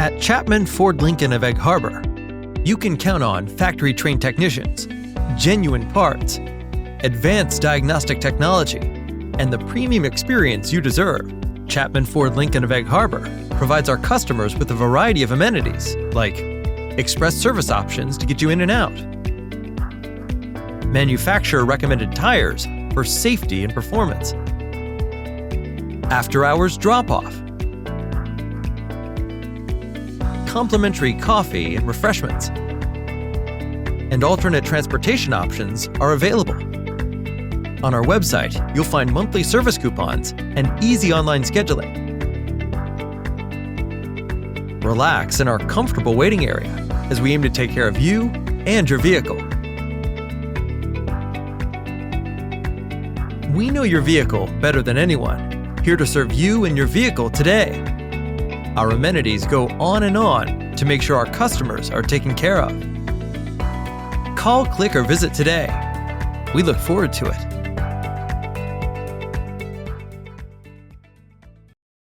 At Chapman Ford Lincoln of Egg Harbor, you can count on factory-trained technicians, genuine parts, advanced diagnostic technology, and the premium experience you deserve. Chapman Ford Lincoln of Egg Harbor provides our customers with a variety of amenities, like express service options to get you in and out, manufacturer-recommended tires for safety and performance, after-hours drop-off, complimentary coffee and refreshments, and alternate transportation options are available. On our website, you'll find monthly service coupons and easy online scheduling. Relax in our comfortable waiting area as we aim to take care of you and your vehicle. We know your vehicle better than anyone, here to serve you and your vehicle today. Our amenities go on and on to make sure our customers are taken care of. Call, click, or visit today. We look forward to it.